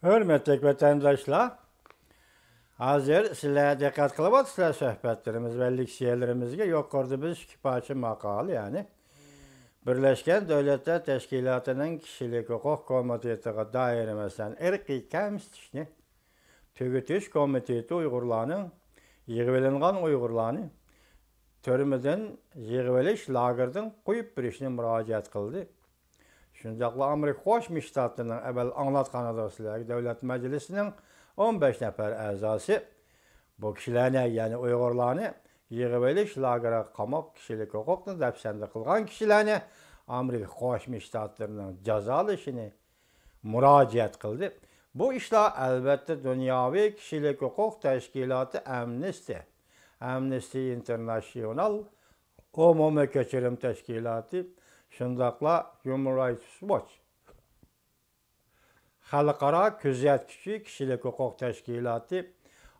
Hörmetlik vatandaşlar, hazır sizler dikkat kılıbatsızlar söhbetlerimiz ve leksiyelerimizge yukarıda biz kipaçı makalı yani. Birleşken Devletler Teşkilatı'nın Kişilik Hukuk Komiteti'ne dair mesela erki kemstişni, tügütüş komiteti Uygurlarının yığıvelingan Uygurlarını törümüden yığıveliş lagırdan kuyup birişine müracaat kıldı. Şundaqla Amerika Qo'shma Shtatlarining evvel anlatqan dostlar Davlat Majlisining 15 nafar a'zosi bu kishilarni, ya'ni Uyg'urlarni yig'ib olish lageri qamab kishilik huquqni dafsanda qilgan kishilarni Amerika Qo'shma Shtatlarining jazolashini murojaat qildi. Bu ishlar albatta dunyoviy kishilik huquq tashkiloti Amnesty International, umumiy kechirim tashkiloti, şundaqla Human Rights Watch, Xalqaro Kuzatuvchi Kishilik huquq tashkiloti,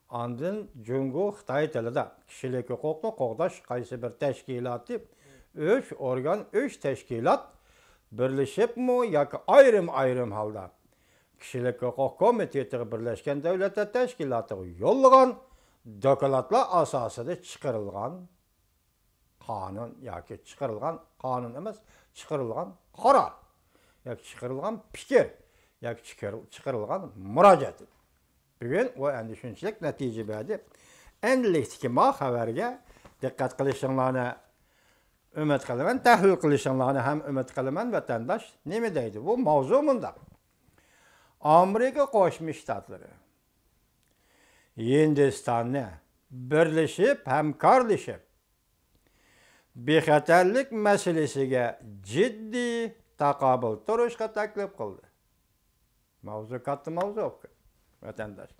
andın Jungo Xitoy tilida kishilik huquqni qo'g'dash qaysi bir tashkiloti, 3 organ, 3 tashkilot birlashibmi yoki ayrim holda Kishilik huquq komitetiga Birlashgan Davlatlar Tashkilotiga yo'llagan dokladlar asosida chiqarilgan qonun yoki chiqarilgan qonun emas, chiqarilgan qaror yoki chiqarilgan fikr yoki chiqarilgan murojaat. Bugun bu endi shunchalik natija berdi. Endilikdagi ma xabarga diqqat qilishinglarni umid qilaman, tahlil qilishinglarni ham umid qilaman vatandosh. Nima deydi? Bu mavzu bunda. Amerika Qo'shma Shtatlari Hindistonni birlashib, hamkorlashib bexatarlik masalasiga jiddiy taqobil turishga taklif qildi. Mavzu katta mavzu vatandosh.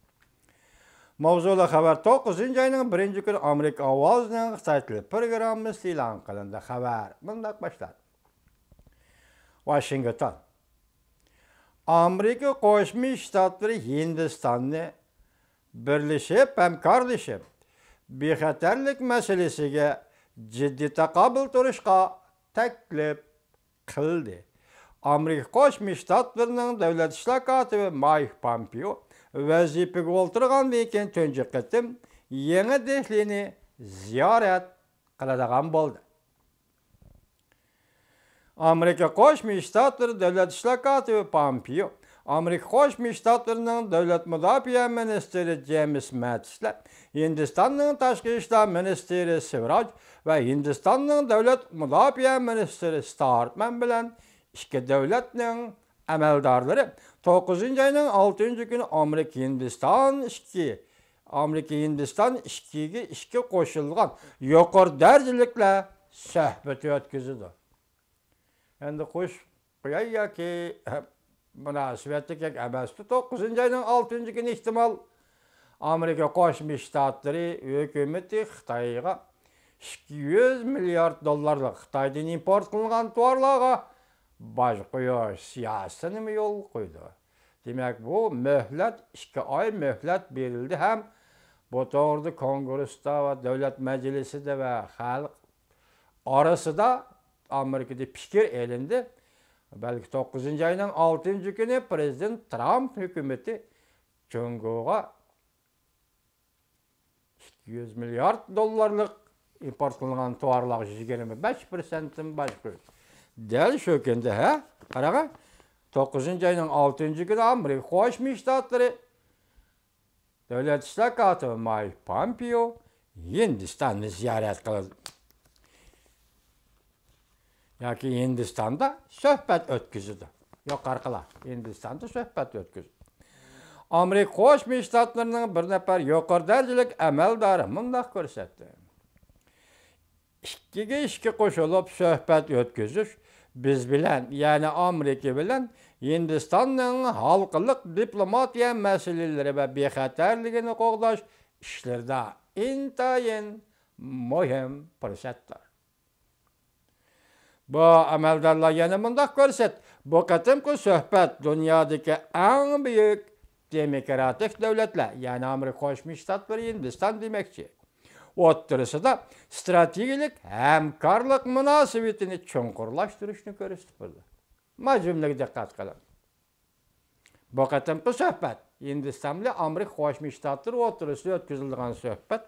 Mavzuli xabar 9-oyning 1-kuni Amerika ovozining Xitoy tili programmasi e'lon qilindi. Xabar bunday boshladi. Washington. Amerika Qo'shma Shtatlari Hindistonni birlashib, hamkorlashib bexatarlik masalasiga jiddiy taqobil turishga taklif qildi. Amerika Qo'shma Shtatlarining davlat ishlar kotibi Mike Pompeo vazifaga o'tirgandan keyin tunji qatim yangi Dehlini ziyorat qiladigan bo'ldi. Amerika Qo'shma Shtatlari davlat ishlar kotibi Pompeo Amerika Qo'shma Shtatlarining davlat mudofaa ministri James Mattis'la Hindistonning tashqi ishlar ministri Sivraj va Hindistonning davlat mudofaa ministri Startman bilan ikki davlatning amaldorlari 9-oyning 6-kuni Amerika Hindiston ishkiga qo'shilgan yuqori darajaliklar suhbati o'tkazdi. Endi qo'yay yoki munosabatlik emas. 9-oyning 6-kuni ehtimol Amerika Qo'shma Shtatlari hukumati Xitoyga 200 milliard dollarlik Xitoydan import qilingan tovarlarga boj qo'yish siyosatini yo'l qo'ydi. Demak, bu muhlat 2 oy muhlat berildi ham bu to'g'rida Kongressda va Davlat Majlisida va xalq orasida Amerikada fikr elindi. Balki 9-oyning 6-kuni prezident Trump hukumati Jungoga 200 milliard dollarlik import qilingan tovarlarga 25% boj qo'ydi. Dal shu kunda qaraga 9-oyning 6-kuni Amerika Qo'shma Shtatlari davlat ishlar kotibi Mike Pompeo Hindistonni ziyorat qildi. Yoki Hindistonda suhbat o'tkazdi. Yuqorilar Hindistonda suhbat o'tkazdi. Amerika Qo'shma Shtatlarining bir nafar yuqori darajalik amaldori bunday ko'rsatdi. Ikkiga qo'shilib suhbat o'tkazish biz bilan, ya'ni Amerika bilan Hindistonning xalqlik diplomatiya masalalari va bexatarligini qo'g'dash ishlarida intayin muhim fursatdir. Bu amaldorlar yana bunday ko'rsat. Bu qatimki suhbat dunyodagi eng buyuk demokratik davlatlar, ya'ni Amerika Qo'shma Shtatlari Hindiston demakchi, o'ttirisida strategik hamkorlik munosabatini cho'nqurlashtirishni ko'rsatdi. Majumlaga diqqat qiling. Bu qatimki söhbət Hindistan bilan Amerika Qo'shma Shtatlari o'rtasida o'tkazilgan söhbət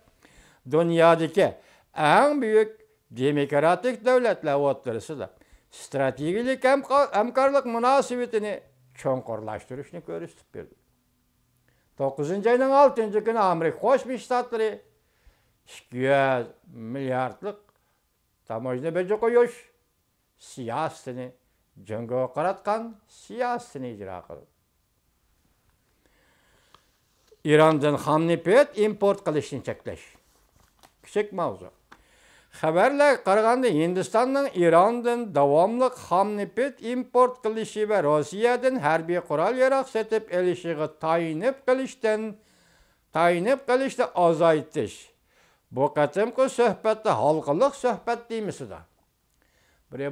dunyodagi eng buyuk demokratik davlatlar o'rtasida strategik hamkorlik munosabatini cho'nqurlashtirishni ko'rsatib berdi. 9-ayning 6-kuni Amerika Qo'shma Shtatlari 200 milliardlik tamojna beja qo'yish siyosatini Jungoga qaratgan siyosatini ijro qildi. İrandan ham nefret import qilishni cheklash. Kichik mavzu. Xabarlar qaraganda Hindistonning Irandan davomli ham nefret import qilishi va Rossiyadan harbiy qurol-yarog' sotib olishiga tayinib qilishni ozaytish. Bu qatimki suhbatda xalqaro suhbat deymizda.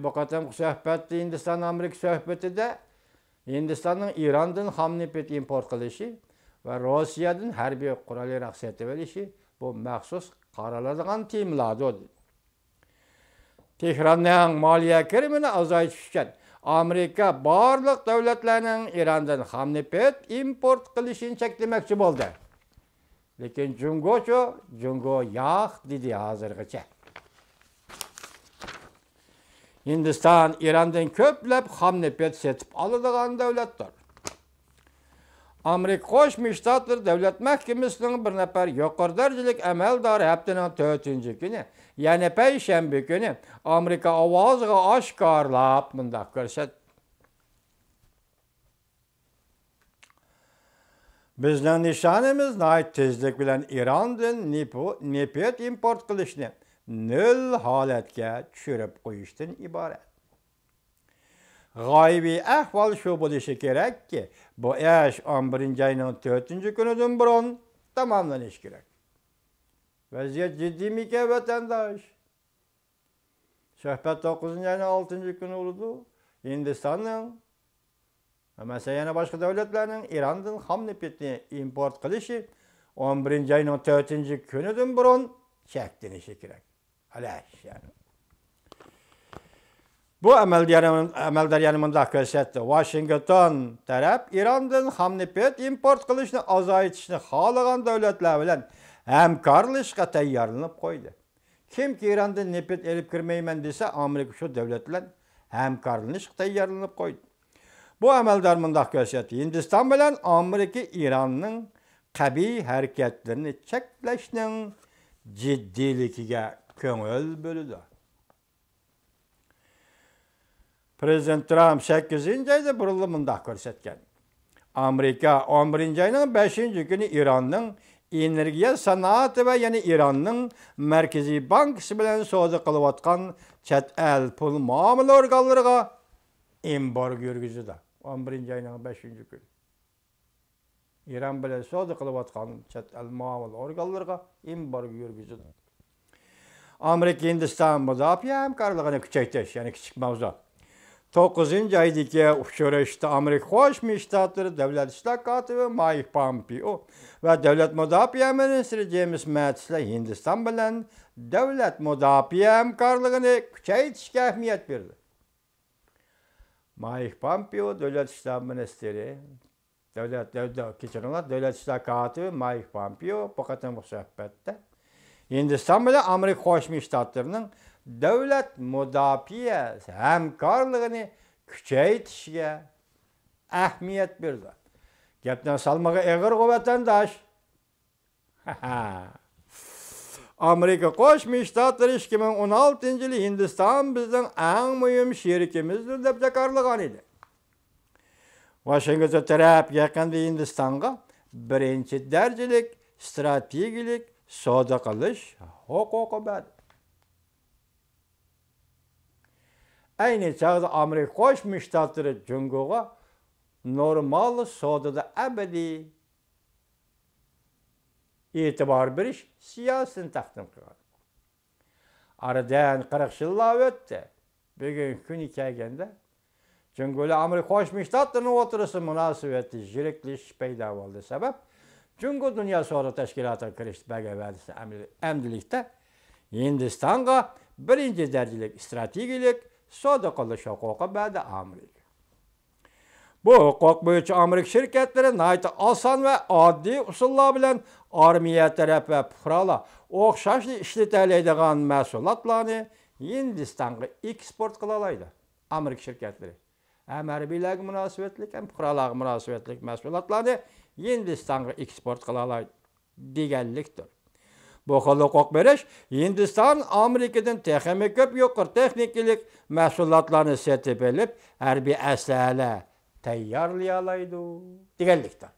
Bu qatimki suhbatda Hindiston Amerika suhbatida Hindistonning Irandan ham nefret import qilishi va Rossiyadan harbiy qurol-yarog' sotib olishi bu maxsus qaraladigan temalardir. Tehronning moliya kirimini azaytish uchun Amerika barliq davlatlarning Irandan ham nefret import qilishini cheklamoqchi bo'ldi. Lekin Jungo yo'q dedi hozirgacha. Hindiston Irandan ko'plab ham nefret sotib oladigan davlatdir. Amerika Qo'shma Shtatlari Davlat Mahkamasining bir nafar yuqori darajalik amaldori haftaning 4-kuni, ya'ni payshanba kuni Amerika ovoziga oshkorlab bunday ko'rsatdi. Bizning nishonimiz tezlik bilan Irandan nefret import qilishni nol holatga tushirib qo'yishdan iborat. G'oyibiy ahvol shu bo'lishi kerakki, bu ish 11-ayning 4-kunidan burun tamomlanishi kerak. Vaziyat jiddiymi vatandosh? Suhbat 9-ayning 6-kuni bo'ldi. Hindistonning Mesela yana boshqa davlatlarning Irandan ham nefretni import qilishi 11-ayning 4-kunidan burun cheklanishi kerak. Alash yani. Bu amaldor yana bunday ko'rsatdi. Washington taraf Irandan ham nefret import qilishni azaytishni xohlagan davlatlar bilan hamkorlashishga tayyorlanib qo'ydi. Kimki Irandan nefret elib kirmayman desa, Amerika shu davlat bilan hamkorlashishga tayyorlanib qo'ydi. Bu amaldor bunday ko'rsatdi. Hindiston bilan Amerika Iranning qabiy harakatlarini cheklashning jiddiyligiga ko'ngil bo'ldi. Prezident Trump 8-ayda burilib bunday ko'rsatgan. Amerika 11-ayning 5-kuni Iranning energiya sanoati va yana Iranning Markaziy bankasi bilan savdo qilayotgan chet el pul muomala organlariga embargo yurgizdi. 11-ayning 5-kuni. İran bilan savdo qilayotgan chet el muomala organlariga embargo yurgizdi. Amerika Hindiston mudofaa hamkorligini kuchaytirish, ya'ni kichik mavzu. 9-aydagi uchrashuvda Amerika Qo'shma Shtatlari Davlat ishlar kotibi Mike Pompeo va Davlat mudofaa ministri James Mattislar Hindiston bilan davlat mudofaa hamkorligini kuchaytirishga ahamiyat berdi. Mike Pompeo Davlat ishlar ministri, Davlat ishlar kotibi Mike Pompeo bu qatimki suhbatda Hindiston bilan Amerika Qo'shma Shtatlarining davlat mudofaa hamkorligini kuchaytirishga ahamiyat berdi. Gapdan salmaga eg'ir vatandosh. Amerika Qo'shma Shtatlari 2016-yili Hindiston bizning eng muhim sherikimizdir deb jakarlagan edi. Washington taraf yaqinda Hindistonga birinchi darajalik strategik savdo qilish huquqi berdi. Ayni chog'da Amerika Qo'shma Shtatlari Jungoga normal savdoda abadiy e'tibor berish siyosatini taqdim qilgan. Aradan 40 yillar o'tdi. Bugun kuni kelganda Jungo bilan Amerika Qo'shma Shtatlarining o'tirisi munosabati zeriktirish paydo bo'ldi. Sabab Jungo Dunyo savdo tashkilotiga kirish bagavadisi amdilikda Hindistonga birinchi darajalik strategik savdo qilish huquqi berdi Amerika. Bu hukuk boyunca Amerika şirketleri naytı asan ve adli usulla bilen armiya taraf ve puhrala okşaşlı işletileydiğen mesulatlarını Hindistan'a eksport kılalaydı. Amerika şirketleri. Hem harbiylek münasebetlik hem puhralık münasebetlik mesulatlarını Hindistan'a eksport kılalaydı. Digelliktir. Bu xil hukuk beriş Hindistan Amerikadan texmi köp yuqur texniklik mahsulotlarni setib elib harbiy aslahalar tayyorlayalaydi deganlikdir.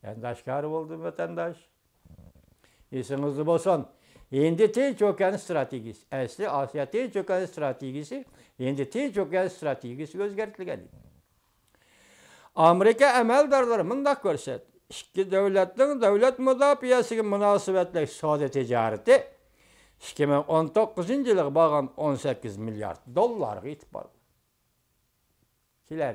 Endi aşkar bo'ldi vatandaş. Esingizde bo'lsin. Endi Tinch okean strategiyasi, asli Osiyo Tinch okean strategiyasi, endi Tinch okean strategiyasiga o'zgartirilgan. Amerika amaldorlari mundaq ko'rsatdi. İki devletlerin devlet müdafiəsiga münasibətli savdo ticareti 2019 yılı bağlan 18 milyar dollarga yetib bardı. Kiler